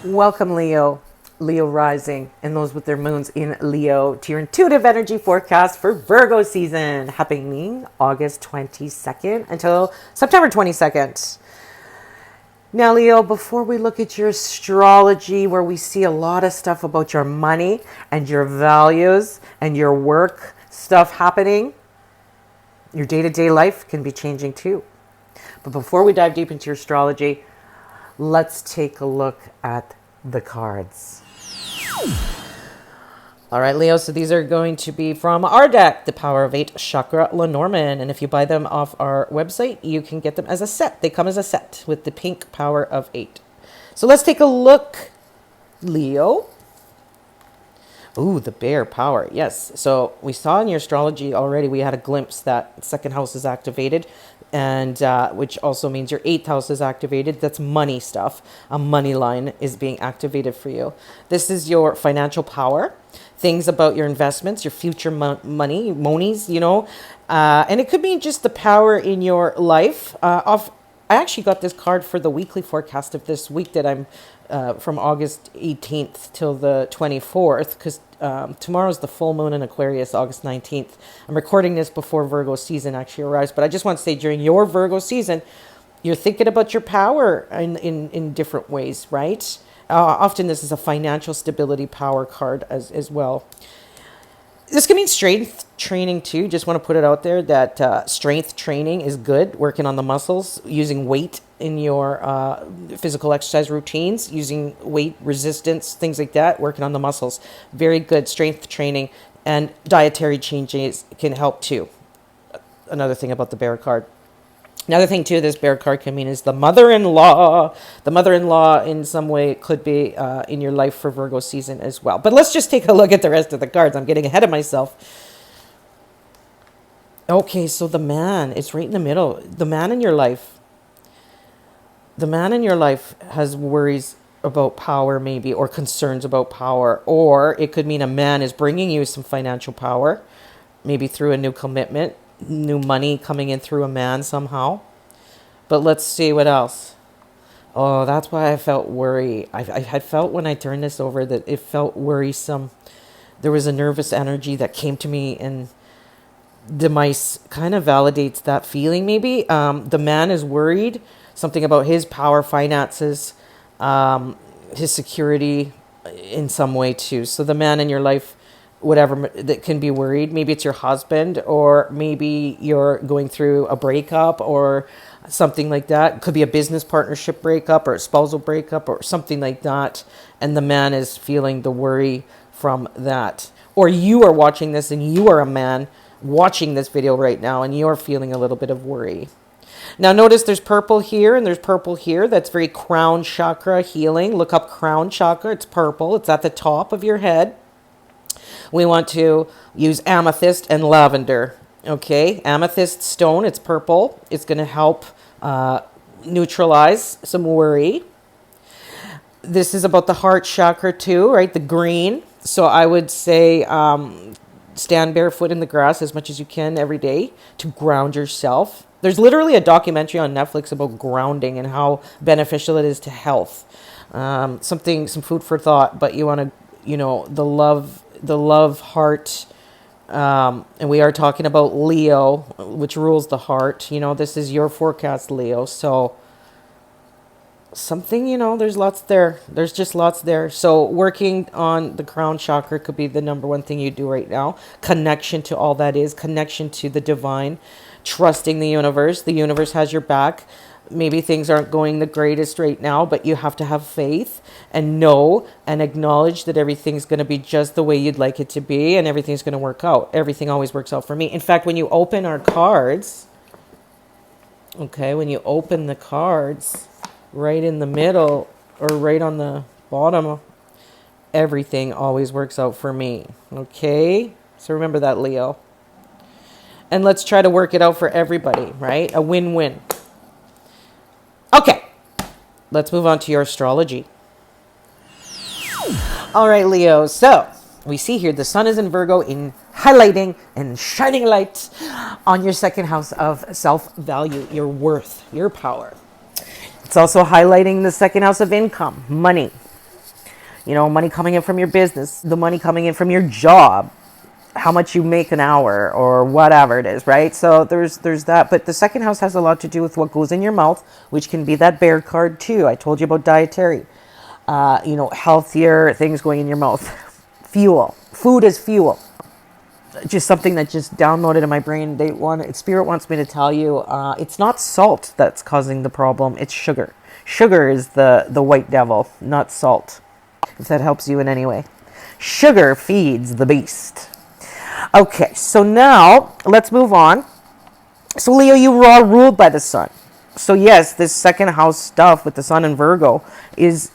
Welcome, Leo, Leo rising, and those with their moons in Leo to your intuitive energy forecast for Virgo season, happening August 22nd until September 22nd. Now, Leo, before we look at your astrology, where we see a lot of stuff about your money and your values and your work stuff happening, your day-to-day life can be changing too. But before we dive deep into your astrology, let's take a look at the cards. All right, Leo, so these are going to be from our deck, the Power of 8 Chakra Lenormand. And if you buy them off our website, you can get them as a set. They come as a set with the pink Power of 8. So let's take a look, Leo. Ooh, the bear power. Yes. So we saw in your astrology already, we had a glimpse that second house is activated, and which also means your eighth house is activated. That's money stuff. A money line is being activated for you. This is your financial power, things about your investments, your future money, monies, and it could mean just the power in your life. I actually got this card for the weekly forecast of this week that I'm from August 18th till the 24th, because tomorrow's the full moon in Aquarius, August 19th. I'm recording this before Virgo season actually arrives, but I just want to say during your Virgo season, you're thinking about your power in different ways, right? Often this is a financial stability power card as well. This can mean strength training too. Just want to put it out there that strength training is good. Working on the muscles, using weight in your physical exercise routines, using weight resistance, things like that. Working on the muscles. Very good strength training, and dietary changes can help too. Another thing about the bear card. Another thing too this bear card can mean is the mother-in-law. The mother-in-law in some way could be in your life for Virgo season as well. But let's just take a look at the rest of the cards. I'm getting ahead of myself. Okay, so the man is right in the middle. The man in your life. The man in your life has worries about power maybe, or concerns about power. Or it could mean a man is bringing you some financial power, maybe through a new commitment. New money coming in through a man somehow. But let's see what else. Oh, that's why I felt worry. I had felt when I turned this over that it felt worrisome. There was a nervous energy that came to me, and the mice kind of validates that feeling maybe. The man is worried. Something about his power, finances, his security in some way too. So the man in your life, whatever, that can be worried. Maybe it's your husband, or maybe you're going through a breakup or something like that. It could be a business partnership breakup or a spousal breakup or something like that. And the man is feeling the worry from that. Or you are watching this and you are a man watching this video right now and you're feeling a little bit of worry. Now notice there's purple here and there's purple here. That's very crown chakra healing. Look up crown chakra. It's purple. It's at the top of your head. We want to use amethyst and lavender. Okay, amethyst stone, it's purple. It's going to help neutralize some worry. This is about the heart chakra too, right? The green. So I would say stand barefoot in the grass as much as you can every day to ground yourself. There's literally a documentary on Netflix about grounding and how beneficial it is to health. Some food for thought, but you want to, the love heart, and we are talking about Leo, which rules the heart. This is your forecast, Leo. So something, there's lots there. There's just lots there. So working on the crown chakra could be the number one thing you do right now. Connection to all that is, connection to the divine, trusting the universe. The universe has your back. Maybe things aren't going the greatest right now, but you have to have faith and know and acknowledge that everything's going to be just the way you'd like it to be, and everything's going to work out. Everything always works out for me. In fact, when you open our cards, okay, when you open the cards right in the middle or right on the bottom, everything always works out for me. Okay? So remember that, Leo. And let's try to work it out for everybody, right? A win-win. Okay, let's move on to your astrology. All right, Leo. So we see here the sun is in Virgo, in highlighting and shining light on your second house of self-value, your worth, your power. It's also highlighting the second house of income, money. You know, money coming in from your business, the money coming in from your job, how much you make an hour or whatever it is, right? So there's that. But the second house has a lot to do with what goes in your mouth, which can be that bear card too. I told you about dietary, you know, healthier things going in your mouth. Fuel. Food is fuel. Just something that just downloaded in my brain. Spirit wants me to tell you, it's not salt that's causing the problem. It's sugar. Sugar is the white devil, not salt. If that helps you in any way. Sugar feeds the beast. Okay, so now let's move on. So Leo, you are ruled by the sun. So yes, this second house stuff with the sun and Virgo is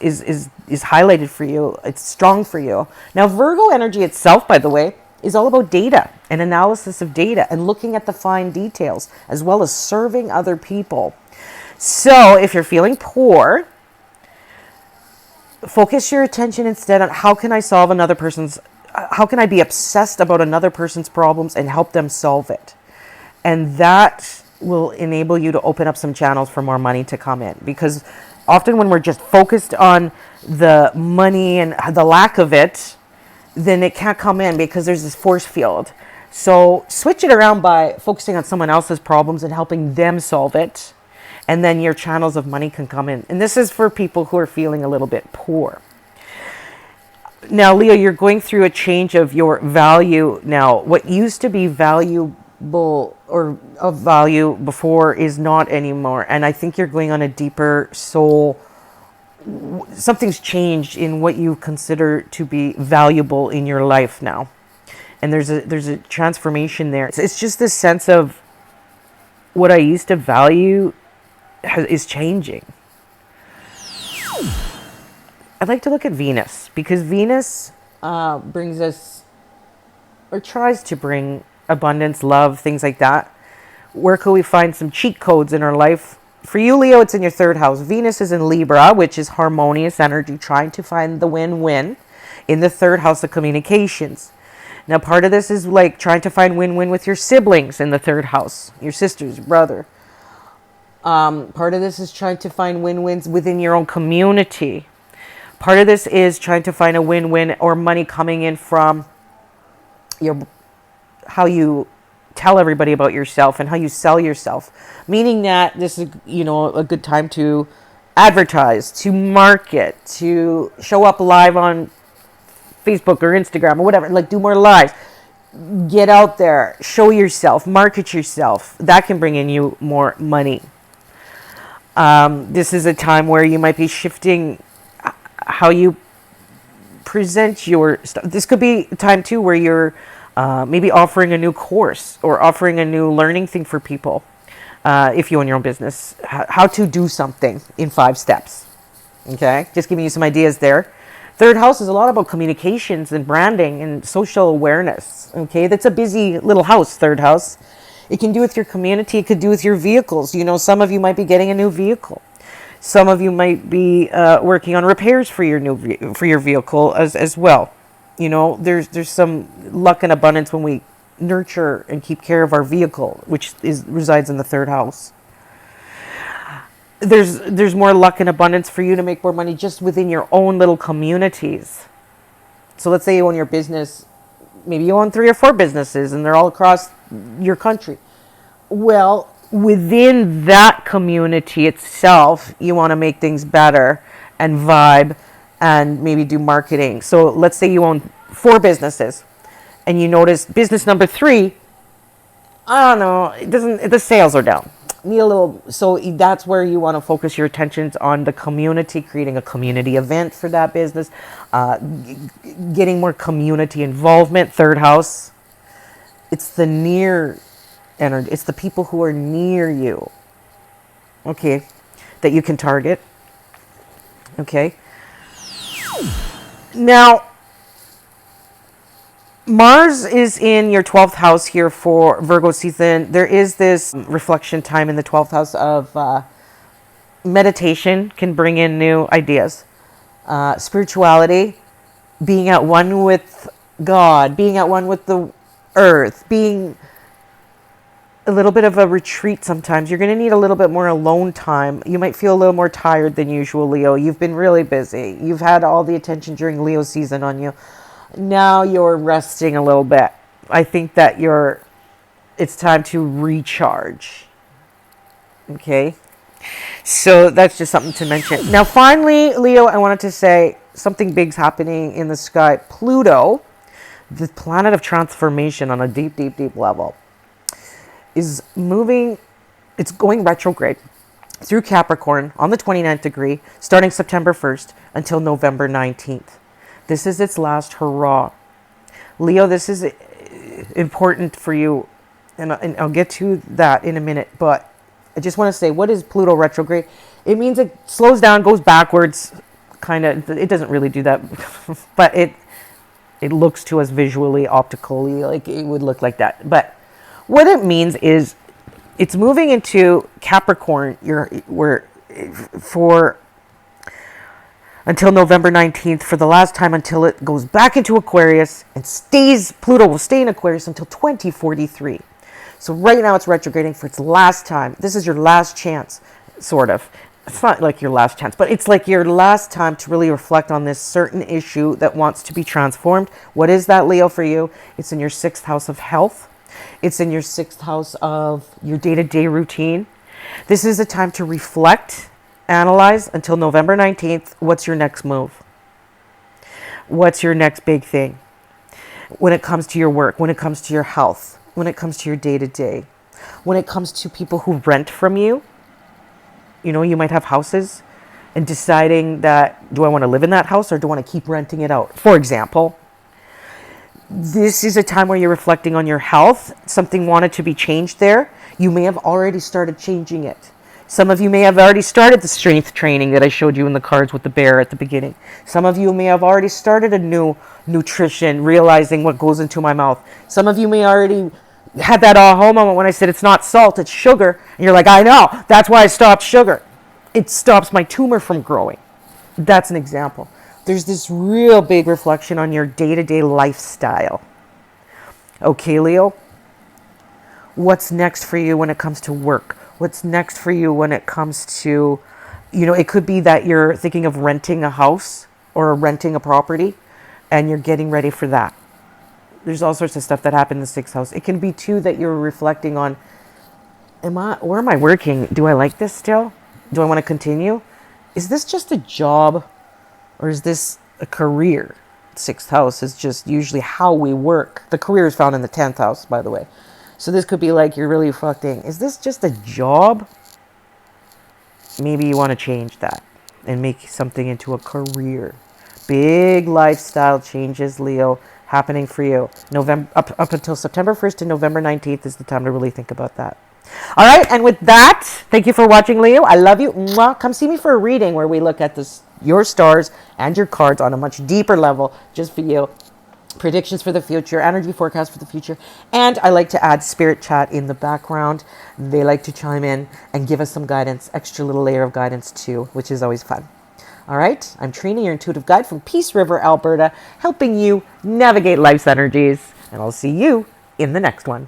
highlighted for you. It's strong for you. Now Virgo energy itself, by the way, is all about data and analysis of data and looking at the fine details as well as serving other people. So if you're feeling poor, focus your attention instead on how can I be obsessed about another person's problems and help them solve it. And that will enable you to open up some channels for more money to come in. Because often when we're just focused on the money and the lack of it, then it can't come in because there's this force field. So switch it around by focusing on someone else's problems and helping them solve it. And then your channels of money can come in. And this is for people who are feeling a little bit poor. Now, Leo, you're going through a change of your value now. What used to be valuable or of value before is not anymore. And I think you're going on a deeper soul. Something's changed in what you consider to be valuable in your life now. And there's a transformation there. It's just this sense of what I used to value is changing. I'd like to look at Venus because Venus brings us, or tries to bring, abundance, love, things like that. Where could we find some cheat codes in our life? For you, Leo, it's in your third house. Venus is in Libra, which is harmonious energy, trying to find the win-win in the third house of communications. Now, part of this is like trying to find win-win with your siblings in the third house, your sisters, your brother. Part of this is trying to find win-wins within your own community. Part of this is trying to find a win-win or money coming in from how you tell everybody about yourself and how you sell yourself. Meaning that this is, a good time to advertise, to market, to show up live on Facebook or Instagram or whatever. Like, do more lives. Get out there, show yourself, market yourself. That can bring in you more money. This is a time where you might be shifting how you present your stuff. This could be a time too where you're maybe offering a new course or offering a new learning thing for people. If you own your own business, how to do something in 5 steps. Okay, just giving you some ideas there. Third house is a lot about communications and branding and social awareness. Okay, that's a busy little house, third house. It can do with your community. It could do with your vehicles. Some of you might be getting a new vehicle. Some of you might be working on repairs for your your vehicle as well. There's some luck and abundance when we nurture and keep care of our vehicle, which resides in the third house. There's more luck and abundance for you to make more money just within your own little communities. So let's say you own your business. Maybe you own 3 or 4 businesses and they're all across your country. Well, within that community itself, you want to make things better and vibe and maybe do marketing. So let's say you own 4 businesses and you notice business number 3, I don't know, the sales are down. So that's where you want to focus your attentions on the community, creating a community event for that business, getting more community involvement. Third house, it's the near energy. It's the people who are near you, okay, that you can target. Okay. Now, Mars is in your 12th house here for Virgo season. There is this reflection time in the 12th house of meditation can bring in new ideas. Spirituality, being at one with God, being at one with the earth, being a little bit of a retreat sometimes. You're going to need a little bit more alone time. You might feel a little more tired than usual, Leo. You've been really busy. You've had all the attention during Leo season on you. Now you're resting a little bit. I think that it's time to recharge. Okay? So that's just something to mention. Now, finally, Leo, I wanted to say something big's happening in the sky. Pluto, the planet of transformation on a deep, deep, deep level, is moving. It's going retrograde through Capricorn on the 29th degree, starting September 1st until November 19th. This is its last hurrah. Leo, this is important for you, and I'll get to that in a minute, but I just want to say, what is Pluto retrograde? It means it slows down, goes backwards, kind of. It doesn't really do that, but it looks to us visually, optically, like it would look like that. But what it means is it's moving into Capricorn for until November 19th for the last time, until it goes back into Aquarius and stays. Pluto will stay in Aquarius until 2043. So right now it's retrograding for its last time. This is your last chance, sort of. It's not like your last chance, but it's like your last time to really reflect on this certain issue that wants to be transformed. What is that, Leo, for you? It's in your 6th house of health. It's in your 6th house of your day-to-day routine. This is a time to reflect, analyze until November 19th. What's your next move? What's your next big thing? When it comes to your work, when it comes to your health, when it comes to your day-to-day, when it comes to people who rent from you. You know, you might have houses and deciding that, do I want to live in that house or do I want to keep renting it out? For example, this is a time where you're reflecting on your health. Something wanted to be changed there. You may have already started changing it. Some of you may have already started the strength training that I showed you in the cards with the bear at the beginning. Some of you may have already started a new nutrition, realizing what goes into my mouth. Some of you may already had that aha moment when I said it's not salt, it's sugar. And you're like, I know, that's why I stopped sugar. It stops my tumor from growing. That's an example. There's this real big reflection on your day-to-day lifestyle. Okay, Leo? What's next for you when it comes to work? What's next for you when it comes to, it could be that you're thinking of renting a house or renting a property and you're getting ready for that. There's all sorts of stuff that happened in the 6th house. It can be too that you're reflecting on, where am I working? Do I like this still? Do I want to continue? Is this just a job or is this a career? 6th house is just usually how we work. The career is found in the 10th house, by the way. So this could be like you're really reflecting, is this just a job? Maybe you want to change that and make something into a career. Big lifestyle changes, Leo, happening for you. Up until September 1st to November 19th is the time to really think about that. All right, and with that, thank you for watching, Leo. I love you. Mwah. Come see me for a reading where we look at your stars and your cards on a much deeper level, just for you. Predictions for the future, energy forecast for the future, and I like to add spirit chat in the background. They like to chime in and give us some guidance, extra little layer of guidance too, which is always fun. All right, I'm Trina, your intuitive guide from Peace River, Alberta, helping you navigate life's energies, and I'll see you in the next one.